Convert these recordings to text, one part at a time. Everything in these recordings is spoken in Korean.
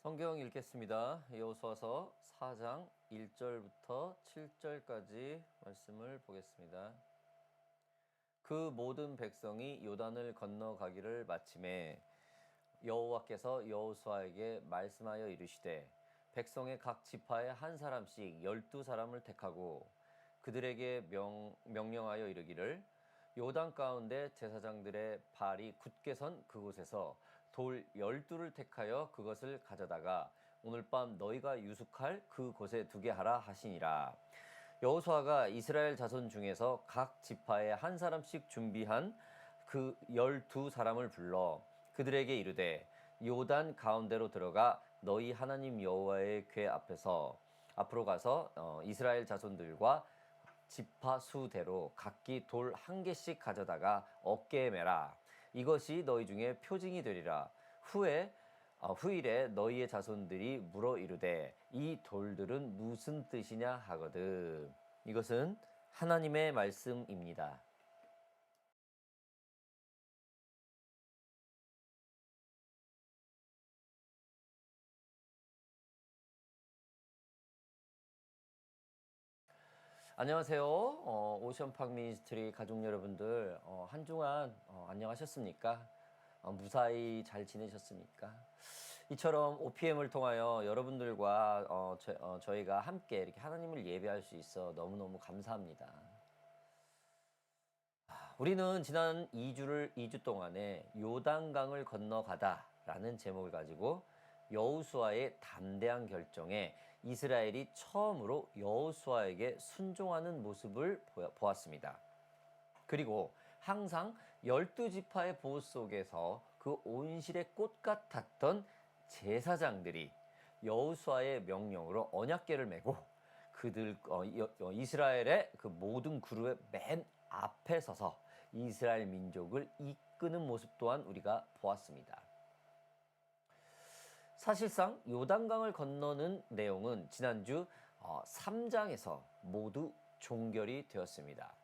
성경 읽겠습니다. 여호수아서 4장 1절부터 7절까지 말씀을 보겠습니다. 그 모든 백성이 요단을 건너가기를 마침에 여호와께서 여호수아에게 말씀하여 이르시되 백성의 각 지파에 한 사람씩 12사람을 택하고 그들에게 명령하여 이르기를 요단 가운데 제사장들의 발이 굳게 선 그곳에서 돌 12를 택하여 그것을 가져다가 오늘 밤 너희가 유숙할 그곳에 두게 하라 하시니라. 여호수아가 이스라엘 자손 중에서 각 지파에 한 사람씩 준비한 그 12사람을 불러 그들에게 이르되 요단 가운데로 들어가 너희 하나님 여호와의 궤 앞으로 가서 이스라엘 자손들과 지파 수대로 각기 돌 한 개씩 가져다가 어깨에 매라. 이것이 너희 중에 표징이 되리라. 후일에 너희의 자손들이 물어 이르되 이 돌들은 무슨 뜻이냐 하거든. 이것은 하나님의 말씀입니다. 안녕하세요. 오션팍 미니스트리 가족 여러분들, 한 주간 안녕하셨습니까? 무사히 잘 지내셨습니까? 이처럼 OPM을 통하여 여러분들과 저희가 함께 이렇게 하나님을 예배할 수 있어 너무너무 감사합니다. 우리는 지난 2주 동안에 요단강을 건너가다라는 제목을 가지고 여호수아의 담대한 결정에 이스라엘이 처음으로 여호수아에게 순종하는 모습을 보았습니다. 그리고 항상 12지파의 보호 속에서 그 온실의 꽃 같았던 제사장들이 여호수아의 명령으로 언약궤를 메고 이스라엘의 그 모든 그룹의 맨 앞에 서서 이스라엘 민족을 이끄는 모습 또한 우리가 보았습니다. 사실상 요단강을 건너는 내용은 지난주 3장에서 모두 종결이 되었습니다.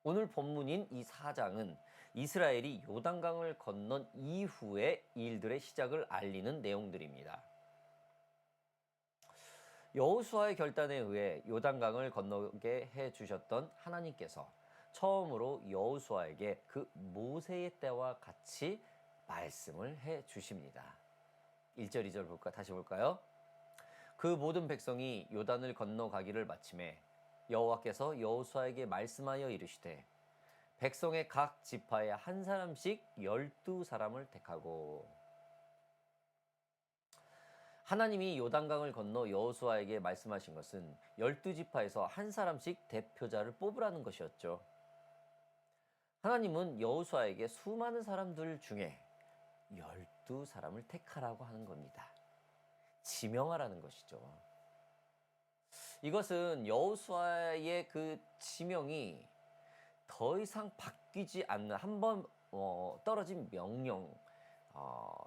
오늘 본문인 이 4장은 이스라엘이 요단강을 건넌 이후의 일들의 시작을 알리는 내용들입니다. 여호수아의 결단에 의해 요단강을 건너게 해주셨던 하나님께서 처음으로 여호수아에게 그 모세의 때와 같이 말씀을 해주십니다. 1절, 2절 다시 볼까요? 그 모든 백성이 요단을 건너가기를 마침에 여호와께서 여호수아에게 말씀하여 이르시되 백성의 각 지파에 한 사람씩 12사람을 택하고. 하나님이 요단강을 건너 여호수아에게 말씀하신 것은 12지파에서 한 사람씩 대표자를 뽑으라는 것이었죠. 하나님은 여호수아에게 수많은 사람들 중에 12사람을 택하라고 하는 겁니다. 지명하라는 것이죠. 이것은 여호수아의 그 지명이 더 이상 바뀌지 않는 한번 떨어진 명령,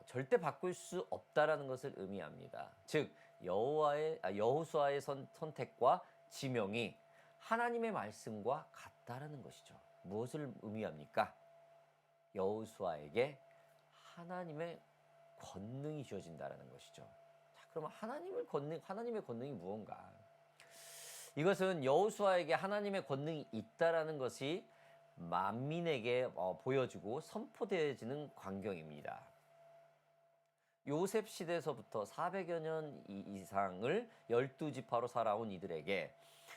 절대 바꿀 수 없다라는 것을 의미합니다. 즉 여호수아의 선택과 지명이 하나님의 말씀과 같다라는 것이죠. 무엇을 의미합니까? 여호수아에게 하나님의 권능이 주어진다라는 것이죠. 자, 그러면 하나님의 권능이 무언가? 이것은 여호수아에게 하나님의 권능이 있다라는 것이 만민에게 보여지고 선포되어지는 광경입니다. 요셉 시대에서부터 400여 년 이상을 12지파로 살아온 이들에게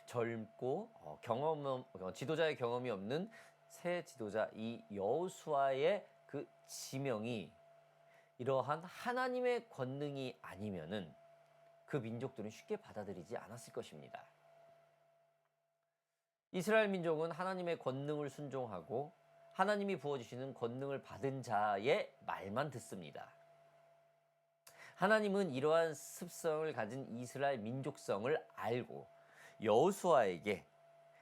젊고 지도자의 경험이 없는 새 지도자 이 여호수아의 그 지명이 이러한 하나님의 권능이 아니면은 그 민족들은 쉽게 받아들이지 않았을 것입니다. 이스라엘 민족은 하나님의 권능을 순종하고 하나님이 부어주시는 권능을 받은 자의 말만 듣습니다. 하나님은 이러한 습성을 가진 이스라엘 민족성을 알고 여호수아에게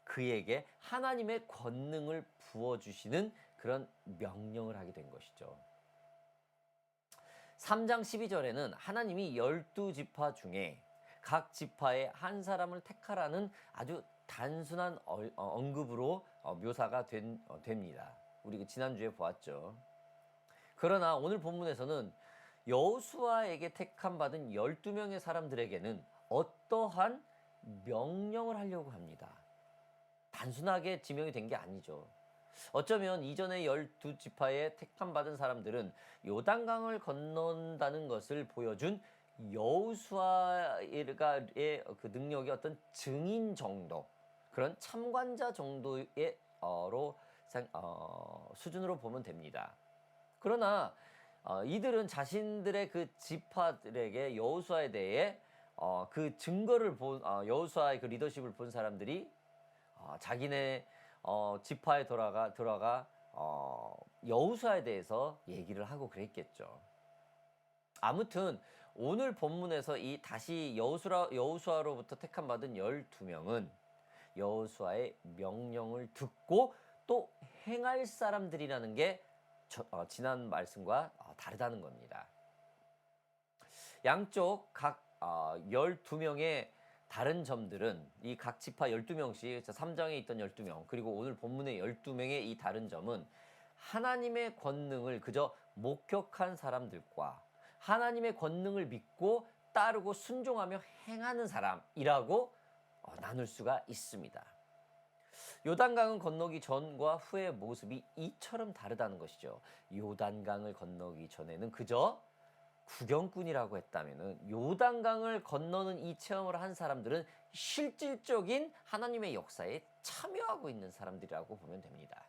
그에게 하나님의 권능을 부어주시는 그런 명령을 하게 된 것이죠. 3장 12절에는 하나님이 12지파 중에 각 지파에 한 사람을 택하라는 아주 단순한 언급으로 묘사가 됩니다. 우리 지난주에 보았죠. 그러나 오늘 본문에서는 여호수아에게 택함 받은 12명의 사람들에게는 어떠한 명령을 하려고 합니다. 단순하게 지명이 된 게 아니죠. 어쩌면 이전에 12지파에 택함 받은 사람들은 요단강을 건넌다는 것을 보여준 여호수아의 그 능력의 어떤 증인 정도, 그런 참관자 정도의 수준으로 보면 됩니다. 그러나 이들은 자신들의 그 지파들에게 여호수아에 대해 그 증거를 본 여호수아의 그 리더십을 본 사람들이 자기네 지파에 들어가 여호수아에 대해서 얘기를 하고 그랬겠죠. 아무튼 오늘 본문에서 이 다시 여호수아로부터 택함 받은 12명은 여호수아의 명령을 듣고 또 행할 사람들이라는 게 지난 말씀과 다르다는 겁니다. 양쪽 각 12명의 다른 점들은 이 각 지파 12명씩 3장에 있던 12명 그리고 오늘 본문의 12명의 이 다른 점은 하나님의 권능을 그저 목격한 사람들과 하나님의 권능을 믿고 따르고 순종하며 행하는 사람이라고 나눌 수가 있습니다. 요단강을 건너기 전과 후의 모습이 이처럼 다르다는 것이죠. 요단강을 건너기 전에는 그저 구경꾼이라고 했다면은 요단강을 건너는 이 체험을 한 사람들은 실질적인 하나님의 역사에 참여하고 있는 사람들이라고 보면 됩니다.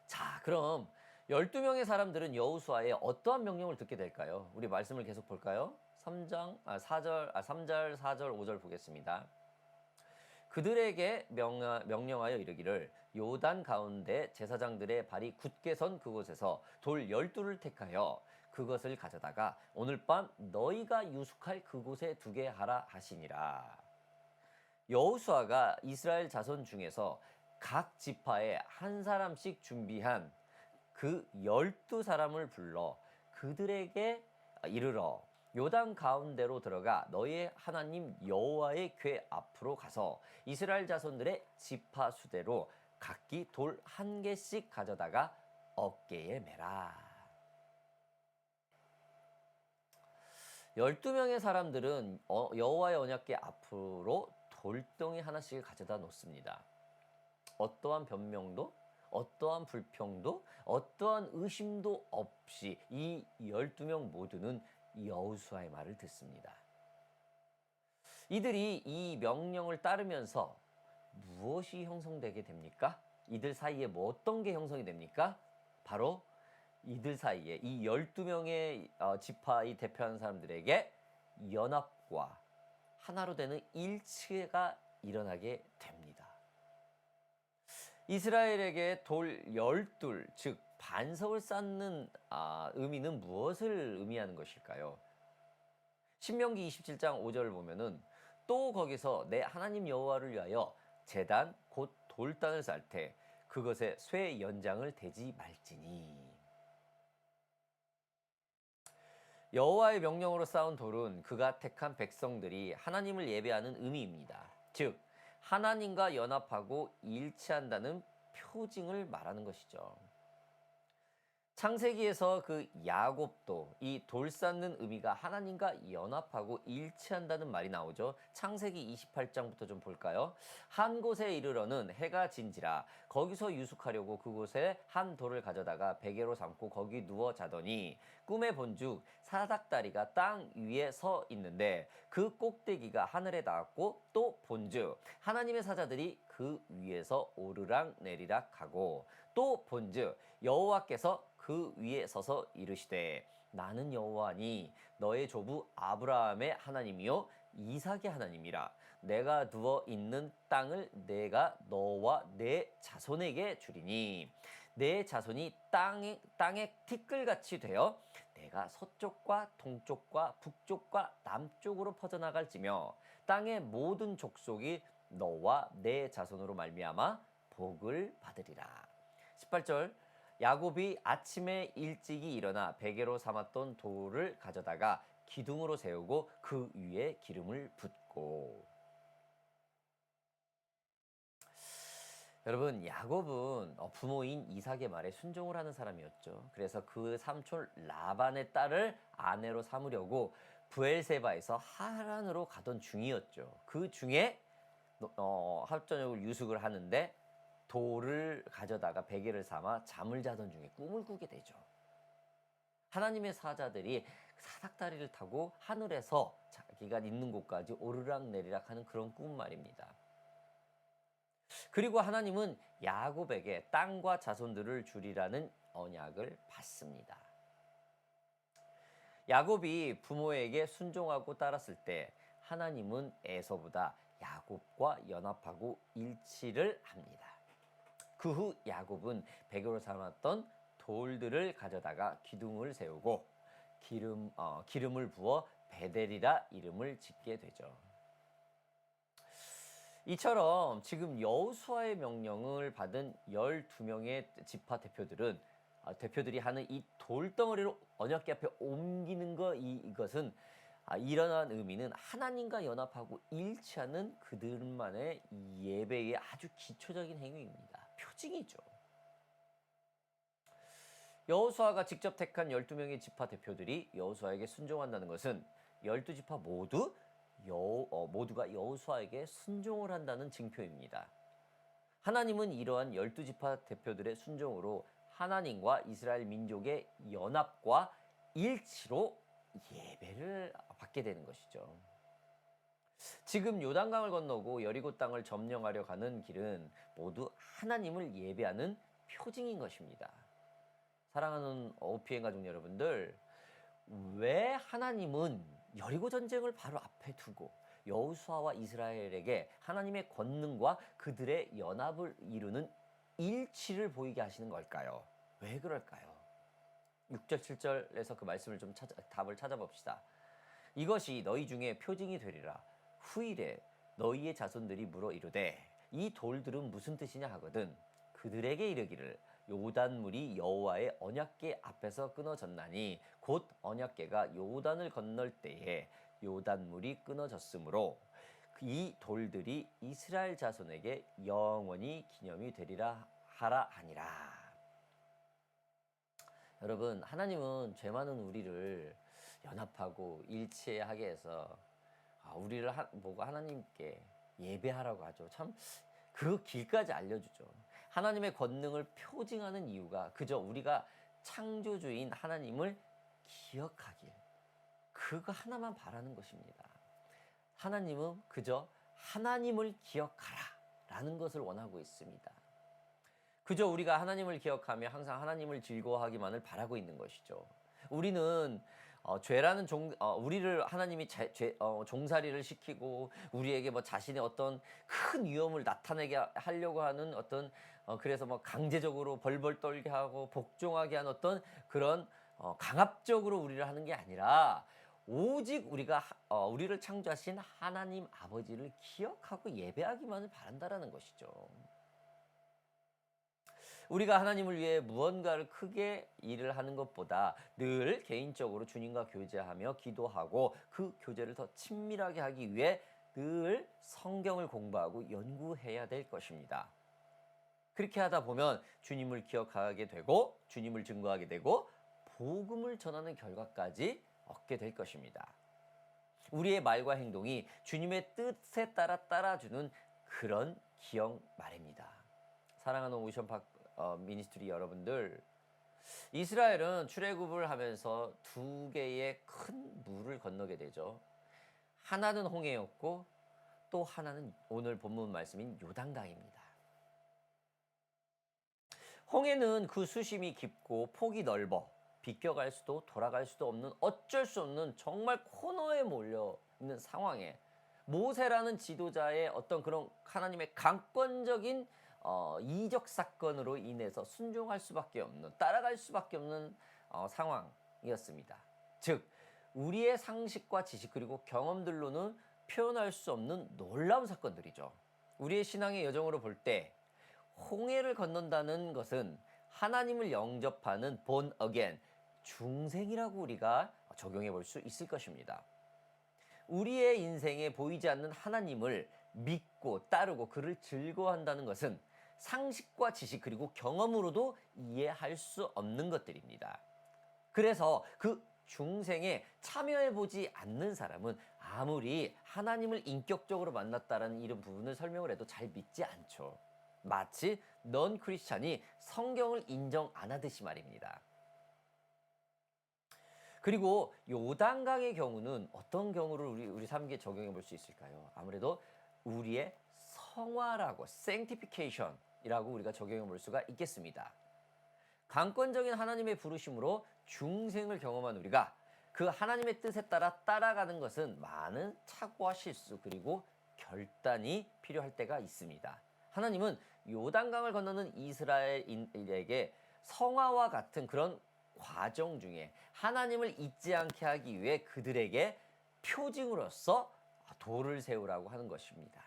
자, 그럼 12명의 사람들은 여호수아의 어떠한 명령을 듣게 될까요? 우리 말씀을 계속 볼까요? 3절, 4절, 5절 보겠습니다. 그들에게 명령하여 이르기를 요단 가운데 제사장들의 발이 굳게 선 그곳에서 돌 12를 택하여 그것을 가져다가 오늘 밤 너희가 유숙할 그곳에 두게 하라 하시니라. 여호수아가 이스라엘 자손 중에서 각 지파에 한 사람씩 준비한 그 12사람을 불러 그들에게 이르러 요단 가운데로 들어가 너희의 하나님 여호와의 궤 앞으로 가서 이스라엘 자손들의 지파 수대로 각기 돌 1개씩 가져다가 어깨에 매라. 12명의 사람들은 여호와의 언약궤 앞으로 돌덩이 하나씩 가져다 놓습니다. 어떠한 변명도 어떠한 불평도 어떠한 의심도 없이 이 12명 모두는 여호수아의 말을 듣습니다. 이들이 이 명령을 따르면서 무엇이 형성되게 됩니까? 이들 사이에 어떤 게 형성이 됩니까? 바로 이들 사이에 이 12명의 지파의 대표하는 사람들에게 연합과 하나로 되는 일치가 일어나게 됩니다. 이스라엘에게 돌 12, 즉 반석을 쌓는 의미는 무엇을 의미하는 것일까요? 신명기 27장 5절을 보면은 또 거기서 내 하나님 여호와를 위하여 제단 곧 돌단을 쌓을 때 그것에 쇠 연장을 대지 말지니. 여호와의 명령으로 쌓은 돌은 그가 택한 백성들이 하나님을 예배하는 의미입니다. 즉 하나님과 연합하고 일치한다는 표징을 말하는 것이죠. 창세기에서 그 야곱도 이 돌 쌓는 의미가 하나님과 연합하고 일치한다는 말이 나오죠. 창세기 28장부터 좀 볼까요? 한 곳에 이르러는 해가 진지라 거기서 유숙하려고 그곳에 한 돌을 가져다가 베개로 삼고 거기 누워 자더니 꿈에 본즉 사닥다리가 땅 위에 서 있는데 그 꼭대기가 하늘에 닿았고 또 본즉 하나님의 사자들이 그 위에서 오르락 내리락 하고 또 본즉 여호와께서 그 위에 서서 이르시되 나는 여호와니 너의 조부 아브라함의 하나님이요 이삭의 하나님이라. 내가 누워 있는 땅을 내가 너와 내 자손에게 주리니 내 자손이 땅의 티끌같이 되어 내가 서쪽과 동쪽과 북쪽과 남쪽으로 퍼져나갈지며 땅의 모든 족속이 너와 내 자손으로 말미암아 복을 받으리라. 18절 야곱이 아침에 일찍이 일어나 베개로 삼았던 돌을 가져다가 기둥으로 세우고 그 위에 기름을 붓고. 여러분, 야곱은 부모인 이삭의 말에 순종을 하는 사람이었죠. 그래서 그 삼촌 라반의 딸을 아내로 삼으려고 브엘세바에서 하란으로 가던 중이었죠. 그 중에 합전역을 유숙을 하는데 돌을 가져다가 베개를 삼아 잠을 자던 중에 꿈을 꾸게 되죠. 하나님의 사자들이 사닥다리를 타고 하늘에서 자기가 있는 곳까지 오르락 내리락 하는 그런 꿈 말입니다. 그리고 하나님은 야곱에게 땅과 자손들을 주리라는 언약을 받습니다. 야곱이 부모에게 순종하고 따랐을 때 하나님은 에서보다 야곱과 연합하고 일치를 합니다. 그 후 야곱은 베개로 삼았던 돌들을 가져다가 기둥을 세우고 기름을 부어 베델이라 이름을 짓게 되죠. 이처럼 지금 여호수아의 명령을 받은 12명의 지파 대표들이 하는 이 돌덩어리를 언약궤 앞에 옮기는 이것은 이러한 의미는 하나님과 연합하고 일치하는 그들만의 예배의 아주 기초적인 행위입니다. 표징이죠. 여호수아가 직접 택한 12명의 지파 대표들이 여호수아에게 순종한다는 것은 12지파 모두가 여호수아에게 순종을 한다는 징표입니다. 하나님은 이러한 12지파 대표들의 순종으로 하나님과 이스라엘 민족의 연합과 일치로 예배를 받게 되는 것이죠. 지금 요단강을 건너고 여리고 땅을 점령하려 가는 길은 모두 하나님을 예배하는 표징인 것입니다. 사랑하는 오피엔 가족 여러분들, 왜 하나님은 여리고 전쟁을 바로 앞에 두고 여호수아와 이스라엘에게 하나님의 권능과 그들의 연합을 이루는 일치를 보이게 하시는 걸까요? 왜 그럴까요? 6절 7절에서 그 말씀을 좀 답을 찾아봅시다. 이것이 너희 중에 표징이 되리라. 후일에 너희의 자손들이 물어 이르되 이 돌들은 무슨 뜻이냐 하거든 그들에게 이르기를 요단물이 여호와의 언약궤 앞에서 끊어졌나니 곧 언약궤가 요단을 건널 때에 요단물이 끊어졌으므로 이 돌들이 이스라엘 자손에게 영원히 기념이 되리라 하라 하니라. 여러분, 하나님은 죄 많은 우리를 연합하고 일치하게 해서 우리를 보고 하나님께 예배하라고 하죠. 참 그 길까지 알려주죠. 하나님의 권능을 표징하는 이유가 그저 우리가 창조주인 하나님을 기억하길, 그거 하나만 바라는 것입니다. 하나님은 그저 하나님을 기억하라 라는 것을 원하고 있습니다. 그저 우리가 하나님을 기억하며 항상 하나님을 즐거워하기만을 바라고 있는 것이죠. 우리는 죄라는 우리를 하나님이 종살이를 시키고 우리에게 뭐 자신의 어떤 큰 위험을 나타내게 하려고 하는 어떤 그래서 뭐 강제적으로 벌벌 떨게 하고 복종하게 하는 어떤 그런 강압적으로 우리를 하는 게 아니라 오직 우리를 창조하신 하나님 아버지를 기억하고 예배하기만을 바란다라는 것이죠. 우리가 하나님을 위해 무언가를 크게 일을 하는 것보다 늘 개인적으로 주님과 교제하며 기도하고 그 교제를 더 친밀하게 하기 위해 늘 성경을 공부하고 연구해야 될 것입니다. 그렇게 하다 보면 주님을 기억하게 되고 주님을 증거하게 되고 복음을 전하는 결과까지 얻게 될 것입니다. 우리의 말과 행동이 주님의 뜻에 따라주는 그런 기억 말입니다. 사랑하는 오션 미니스트리 여러분들, 이스라엘은 출애굽을 하면서 두 개의 큰 물을 건너게 되죠. 하나는 홍해였고 또 하나는 오늘 본문 말씀인 요단강입니다. 홍해는 그 수심이 깊고 폭이 넓어 비껴갈 수도 돌아갈 수도 없는 어쩔 수 없는 정말 코너에 몰려 있는 상황에 모세라는 지도자의 어떤 그런 하나님의 강권적인 이적 사건으로 인해서 순종할 수밖에 없는, 따라갈 수밖에 없는 상황이었습니다. 즉 우리의 상식과 지식 그리고 경험들로는 표현할 수 없는 놀라운 사건들이죠. 우리의 신앙의 여정으로 볼 때 홍해를 건넌다는 것은 하나님을 영접하는 born again, 중생이라고 우리가 적용해 볼 수 있을 것입니다. 우리의 인생에 보이지 않는 하나님을 믿고 따르고 그를 즐거워한다는 것은 상식과 지식 그리고 경험으로도 이해할 수 없는 것들입니다. 그래서 그 중생에 참여해보지 않는 사람은 아무리 하나님을 인격적으로 만났다라는 이런 부분을 설명을 해도 잘 믿지 않죠. 마치 넌 크리스찬이 성경을 인정 안 하듯이 말입니다. 그리고 요단강의 경우는 어떤 경우를 우리 삶에 적용해 볼 수 있을까요? 아무래도 우리의 성화라고 sanctification이라고 우리가 적용해 볼 수가 있겠습니다. 강권적인 하나님의 부르심으로 중생을 경험한 우리가 그 하나님의 뜻에 따라 따라가는 것은 많은 착오와 실수 그리고 결단이 필요할 때가 있습니다. 하나님은 요단강을 건너는 이스라엘인에게 성화와 같은 그런 과정 중에 하나님을 잊지 않게 하기 위해 그들에게 표징으로서 돌을 세우라고 하는 것입니다.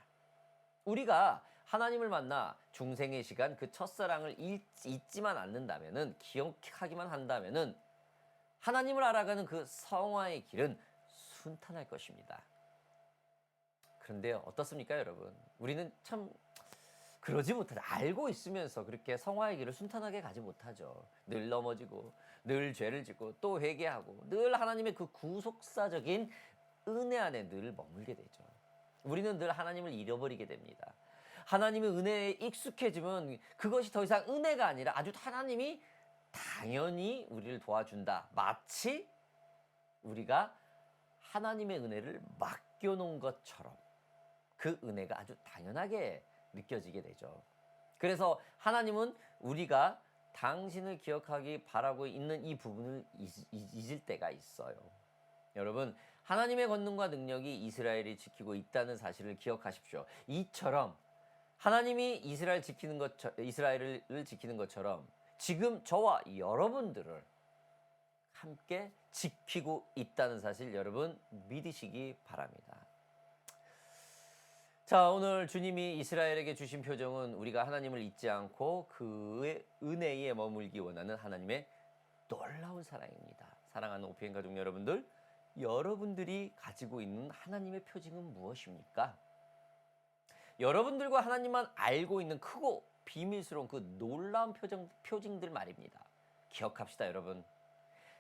우리가 하나님을 만나 중생의 시간 그 첫사랑을 잊지만 않는다면은 기억하기만 한다면은 하나님을 알아가는 그 성화의 길은 순탄할 것입니다. 그런데요, 어떻습니까, 여러분? 우리는 참 그러지 못하죠. 알고 있으면서 그렇게 성화의 길을 순탄하게 가지 못하죠. 늘 넘어지고 늘 죄를 짓고 또 회개하고 늘 하나님의 그 구속사적인 은혜 안에 늘 머물게 되죠. 우리는 늘 하나님을 잃어버리게 됩니다. 하나님의 은혜에 익숙해지면 그것이 더 이상 은혜가 아니라 아주 하나님이 당연히 우리를 도와준다. 마치 우리가 하나님의 은혜를 맡겨놓은 것처럼 그 은혜가 아주 당연하게 느껴지게 되죠. 그래서 하나님은 우리가 당신을 기억하기 바라고 있는 이 부분을 잊을 때가 있어요. 여러분, 하나님의 권능과 능력이 이스라엘이 지키고 있다는 사실을 기억하십시오. 이처럼 하나님이 이스라엘을 지키는 것처럼 지금 저와 여러분들을 함께 지키고 있다는 사실 여러분 믿으시기 바랍니다. 자, 오늘 주님이 이스라엘에게 주신 표정은 우리가 하나님을 잊지 않고 그의 은혜에 머물기 원하는 하나님의 놀라운 사랑입니다. 사랑하는 OPN 가족 여러분들, 여러분들이 가지고 있는 하나님의 표징은 무엇입니까? 여러분들과 하나님만 알고 있는 크고 비밀스러운 그 놀라운 표징들 말입니다. 기억합시다, 여러분.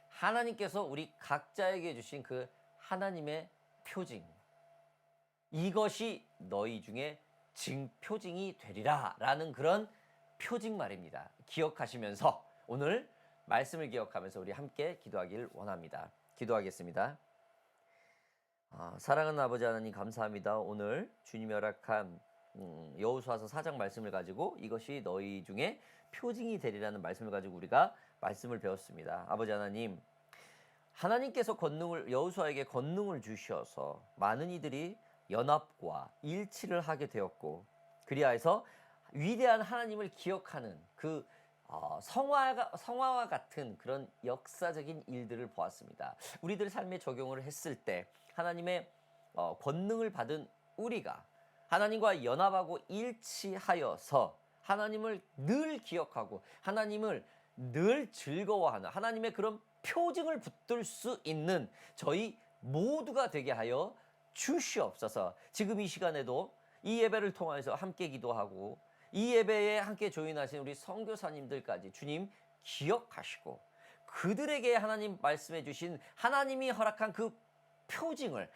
하나님께서 우리 각자에게 주신 그 하나님의 표징, 이것이 너희 중에 증표징이 되리라 라는 그런 표징 말입니다. 기억하시면서 오늘 말씀을 기억하면서 우리 함께 기도하기를 원합니다. 기도하겠습니다. 사랑하는 아버지 하나님 감사합니다. 오늘 주님이 허락한 여호수아서 4장 말씀을 가지고 이것이 너희 중에 표징이 되리라는 말씀을 가지고 우리가 말씀을 배웠습니다. 아버지 하나님, 하나님께서 여호수아에게 권능을 주셔서 많은 이들이 연합과 일치를 하게 되었고 그리하여서 위대한 하나님을 기억하는 그 성화와 같은 그런 역사적인 일들을 보았습니다. 우리들 삶에 적용을 했을 때 하나님의 권능을 받은 우리가 하나님과 연합하고 일치하여서 하나님을 늘 기억하고 하나님을 늘 즐거워하는 하나님의 그런 표징을 붙들 수 있는 저희 모두가 되게 하여 주시옵소서. 지금 이 시간에도 이 예배를 통해서 함께 기도하고 이 예배에 함께 조인하신 우리 선교사님들까지 주님 기억하시고 그들에게 하나님 말씀해 주신 하나님이 허락한 그 표징을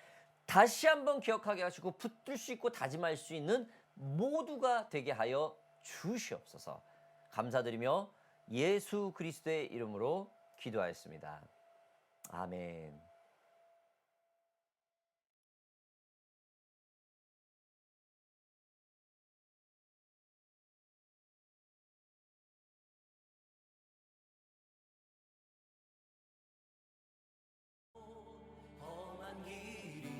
다시 한번 기억하게 하시고 붙들 수 있고 다짐할 수 있는 모두가 되게 하여 주시옵소서. 감사드리며 예수 그리스도의 이름으로 기도하였습니다. 아멘. 험한 길이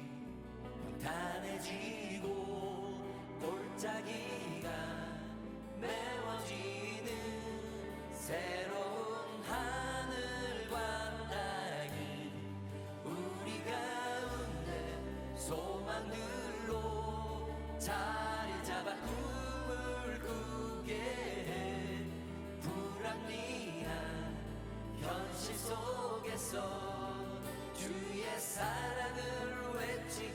단해지고 골짜기가 메워지는 새로운 하늘과 땅이 우리 가운데 소망들로 자리 잡아 꿈을 꾸게 해. 불합리한 현실 속에서 주의 사랑을 외치